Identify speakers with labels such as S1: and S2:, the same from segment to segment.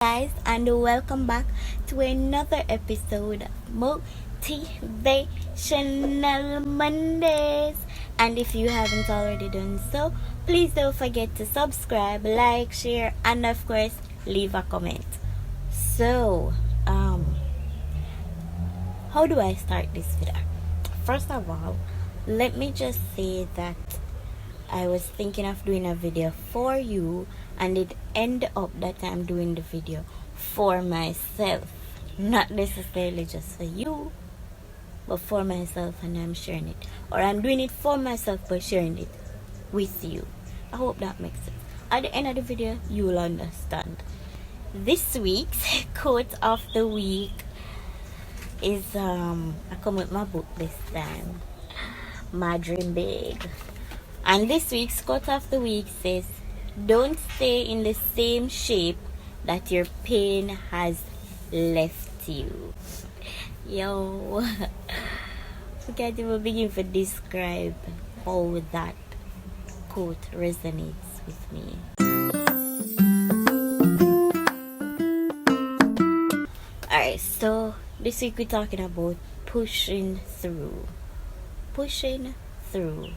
S1: Guys, and welcome back to another episode of Motivational Mondays. And if you haven't already done so, please don't forget to subscribe, like, share, and of course leave a comment. So how do I start this video? First of all, let me just say that I was thinking of doing a video for you, and it ended up that I'm doing the video for myself, not necessarily just for you, but for myself, and I'm sharing it, or I'm doing it for myself but sharing it with you. I hope that makes sense. At the end of the video, you will understand. This week's quote of the week is I come with my book this time, My Dream Big. And this week's quote of the week says, "Don't stay in the same shape that your pain has left you." Yo, we can't even begin to describe how that quote resonates with me. Alright, so this week we're talking about pushing through. Pushing through.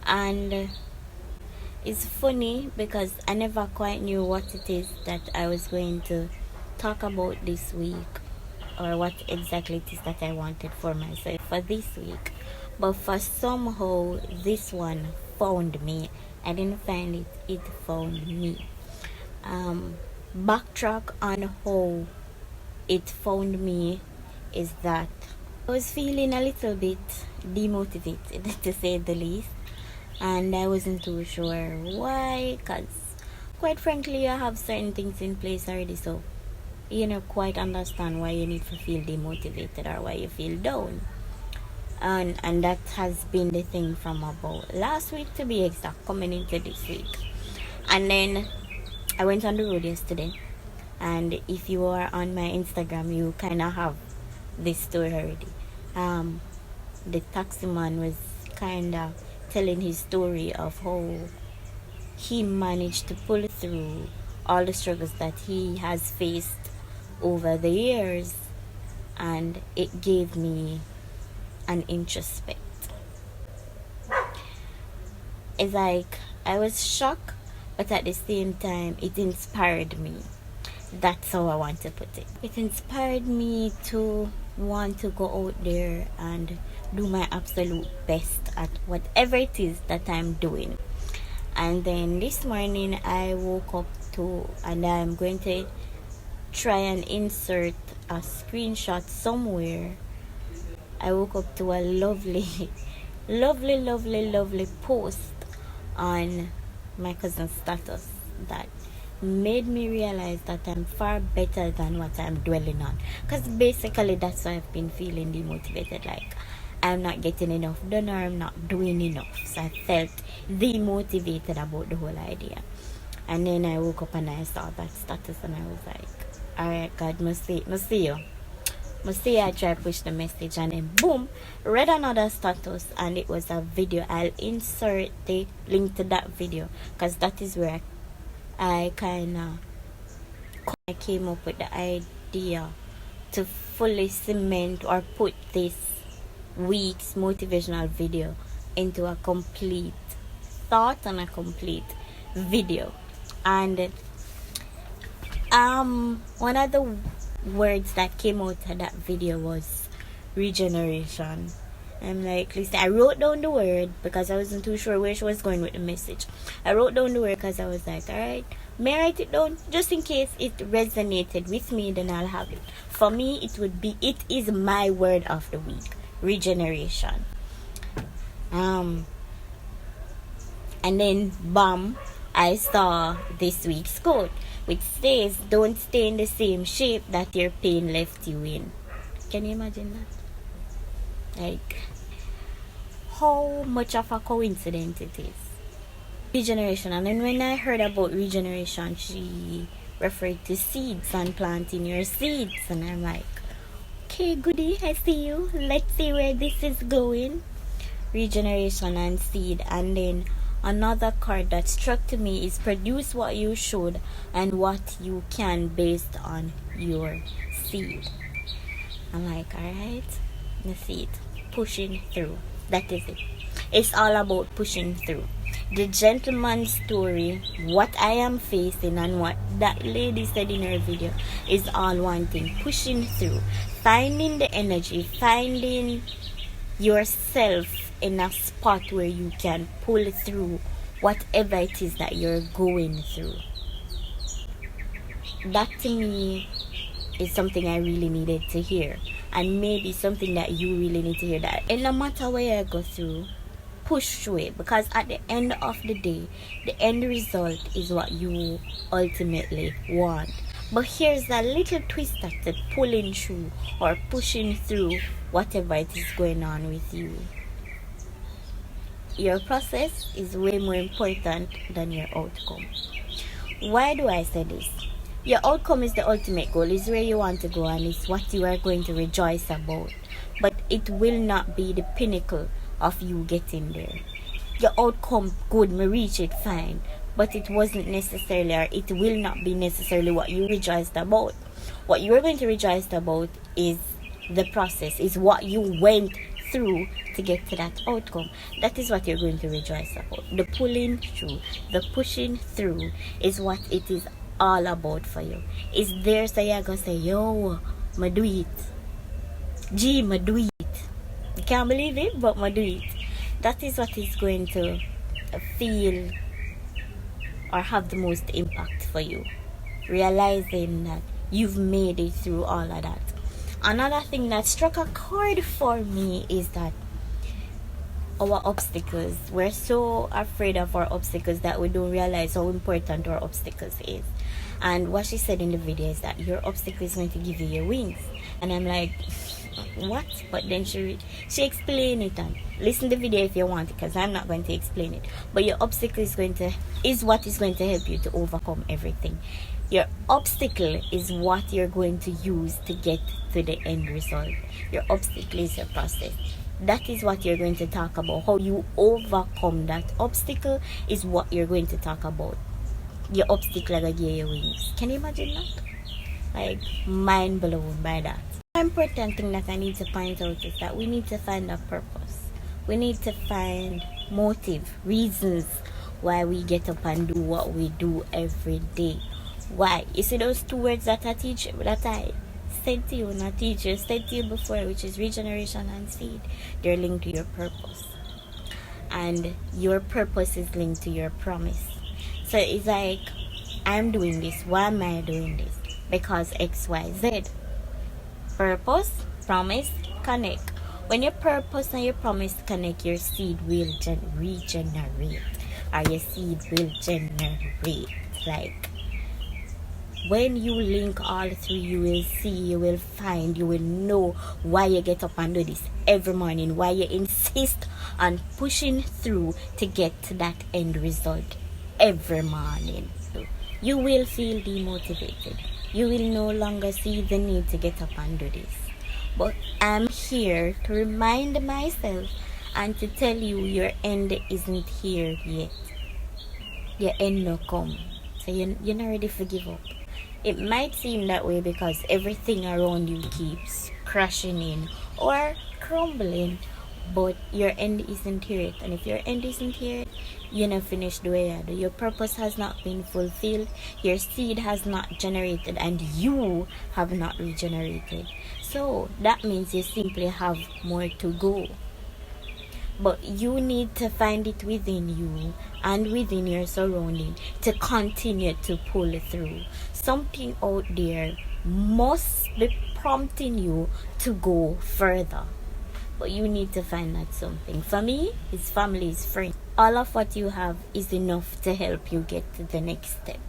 S1: And it's funny because I never quite knew what it is that I was going to talk about this week, or what exactly it is that I wanted for myself for this week. But for somehow this one found me. I didn't find it, it found me. Backtrack on how it found me is that I was feeling a little bit demotivated, to say the least. And I wasn't too sure why, because quite frankly I have certain things in place already, so you don't quite understand why you need to feel demotivated or why you feel down. And that has been the thing from about last week, to be exact, coming into this week. And then I went on the road yesterday, and if you are on my Instagram, you kind of have this story already. The taxi man was kind of telling his story of how he managed to pull through all the struggles that he has faced over the years, and it gave me an introspect. It's like I was shocked, but at the same time it inspired me. That's how I want to put it. It inspired me to want to go out there and do my absolute best at whatever it is that I'm doing. And then this morning I woke up and I'm going to try and insert a screenshot somewhere. I woke up to a lovely lovely post on my cousin's status that made me realize that I'm far better than what I'm dwelling on. Because basically that's why I've been feeling demotivated, like I'm not getting enough done or I'm not doing enough. So I felt demotivated about the whole idea. And then I woke up and I saw that status and I was like, alright God, must see you. I try to push the message, and then boom, read another status, and it was a video. I'll insert the link to that video because that is where I kind of came up with the idea to fully cement or put this week's motivational video into a complete thought and a complete video. And one of the words that came out of that video was regeneration. I'm like, listen, I wrote down the word because I wasn't too sure where she was going with the message. I wrote down the word because I was like, alright, may I write it down just in case it resonated with me, then I'll have it. For me, it is my word of the week, regeneration. And then bam, I saw this week's quote, which says, "Don't stay in the same shape that your pain left you in." Can you imagine that? Like, how much of a coincidence it is. Regeneration. And then when I heard about regeneration, she referred to seeds and planting your seeds. And I'm like, okay, goody, I see you. Let's see where this is going. Regeneration and seed. And then another card that struck to me is produce what you should and what you can based on your seed. I'm like, alright, the seed, pushing through. That is it. It's all about pushing through. The gentleman's story, what I am facing, and what that lady said in her video is all one thing: pushing through, finding the energy, finding yourself in a spot where you can pull through whatever it is that you're going through. That to me is something I really needed to hear, and maybe something that you really need to hear, that and no matter where I go through, push through it, because at the end of the day, the end result is what you ultimately want. But here's a little twist that said pulling through or pushing through whatever it is going on with you. Your process is way more important than your outcome. Why do I say this? Your outcome is the ultimate goal, is where you want to go, and it's what you are going to rejoice about. But it will not be the pinnacle of you getting there. Your outcome, good, me reach it, fine, but it wasn't necessarily, or it will not be necessarily what you rejoiced about. What you are going to rejoice about is the process, is what you went through to get to that outcome. That is what you're going to rejoice about. The pulling through, the pushing through is what it is all about for you. Is there so you're gonna say, yo, ma do it. Gee, ma do it. You can't believe it, but ma do it. That is what is going to feel or have the most impact for you. Realizing that you've made it through all of that. Another thing that struck a chord for me is that our obstacles, we're so afraid of our obstacles that we don't realize how important our obstacles is. And what she said in the video is that your obstacle is going to give you your wings. And I'm like, what? But then she explained it, and listen to the video if you want it, because I'm not going to explain it. But your obstacle is what is going to help you to overcome everything. Your obstacle is what you're going to use to get to the end result. Your obstacle is your process. That is what you're going to talk about. How you overcome that obstacle is what you're going to talk about. Your obstacle is going to give you wings. Can you imagine that? Like, mind blown by that. The important thing that I need to point out is that we need to find a purpose. We need to find motive, reasons why we get up and do what we do every day. Why? You see those two words that I said to you, and a teacher said to you before, which is regeneration and seed, they're linked to your purpose. And your purpose is linked to your promise. So it's like, I'm doing this. Why am I doing this? Because X, Y, Z. Purpose, promise, connect. When your purpose and your promise connect, your seed will regenerate. Or your seed will generate. Like, when you link all three, you will see, you will find, you will know why you get up and do this every morning, why you insist on pushing through to get to that end result every morning. You will feel demotivated. You will no longer see the need to get up and do this. But I'm here to remind myself and to tell you your end isn't here yet. Your end no come. So you're not ready to give up. It might seem that way because everything around you keeps crashing in or crumbling, but your end isn't here yet. And if your end isn't here, you're not finished the way you do. Your purpose has not been fulfilled, your seed has not generated, and you have not regenerated. So that means you simply have more to go. But you need to find it within you and within your surrounding to continue to pull through. Something out there must be prompting you to go further. But you need to find that something. For me, it's family, it's friends. All of what you have is enough to help you get to the next step.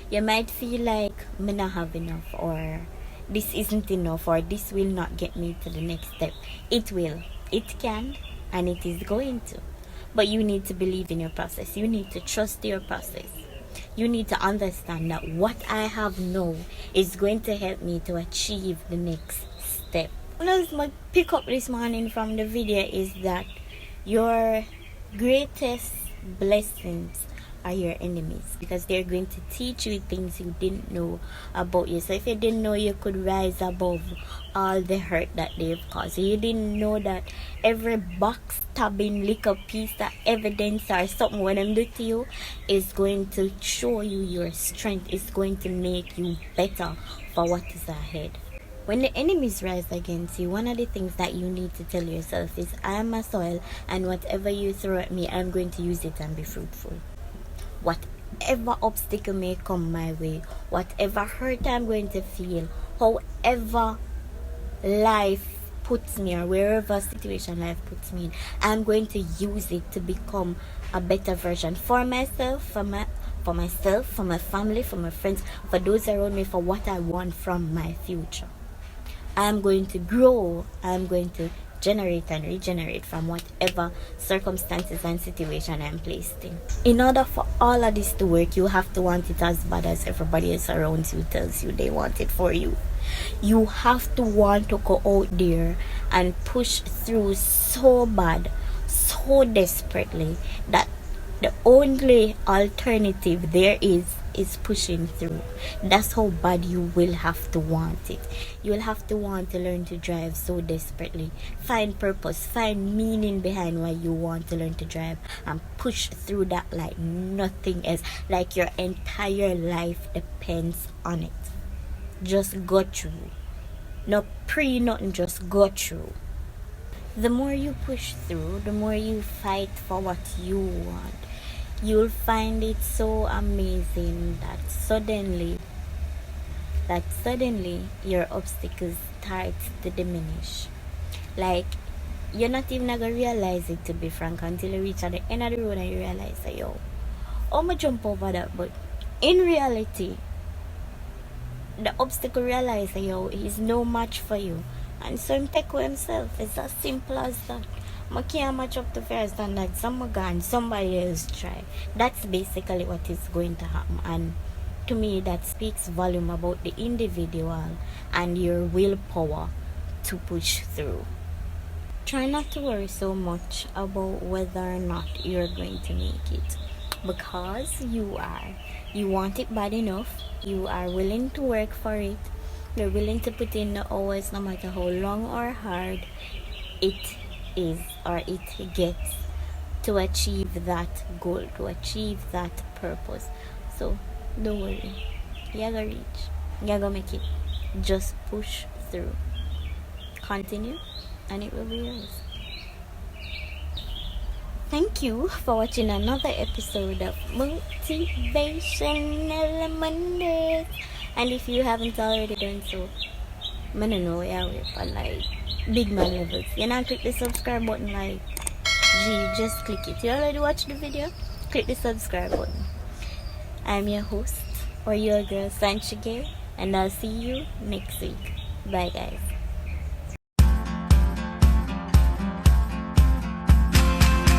S1: You might feel like, I don't have enough, or this isn't enough, or this will not get me to the next step. It will. It can. And it is going to. But you need to believe in your process. You need to trust your process. You need to understand that what I have now is going to help me to achieve the next step. What else I pick up this morning from the video is that your greatest blessings are your enemies, because they're going to teach you things you didn't know about you. So if you didn't know you could rise above all the hurt that they've caused, you didn't know that every backstabbing little piece of evidence or something when them do to you is going to show you your strength, is going to make you better for what is ahead. When the enemies rise against you, one of the things that you need to tell yourself is, I am a soil, and whatever you throw at me, I'm going to use it and be fruitful. Whatever obstacle may come my way, whatever hurt I'm going to feel, however life puts me, or wherever situation life puts me in, I'm going to use it to become a better version for myself, for myself, for my family, for my friends, for those around me, for what I want from my future. I'm going to grow. I'm going to generate and regenerate from whatever circumstances and situation I'm placed in. In order for all of this to work, you have to want it as bad as everybody else around you tells you they want it for you. You have to want to go out there and push through so bad, so desperately, that the only alternative there is pushing through. That's how bad you will have to want it. You will have to want to learn to drive so desperately. Find purpose, find meaning behind why you want to learn to drive, and push through that like nothing else, like your entire life depends on it. Just go through. No nothing, just go through. The more you push through, the more you fight for what you want, you'll find it so amazing that suddenly your obstacles start to diminish. Like, you're not even gonna realize it, to be frank, until you reach at the end of the road and you realize that, yo, I'ma jump over that. But in reality, the obstacle realizes that, yo, he's no match for you, and so him take away himself. It's as simple as that. I can't match up to fair standards. Somebody else try. That's basically what is going to happen. And to me, that speaks volume about the individual and your willpower to push through. Try not to worry so much about whether or not you're going to make it, because you are. You want it bad enough. You are willing to work for it. You're willing to put in the hours, no matter how long or hard it is or it gets, to achieve that goal, to achieve that purpose. So don't worry, you're gonna reach, you're gonna make it. Just push through, continue, and it will be yours. Thank you for watching another episode of Motivational Monday. And if you haven't already done so, I don't know, yeah, on like big man levels, you know, click the subscribe button. Like, just click it. You already watched the video? Click the subscribe button. I'm your host, or your girl, Sanshegay, and I'll see you next week. Bye, guys.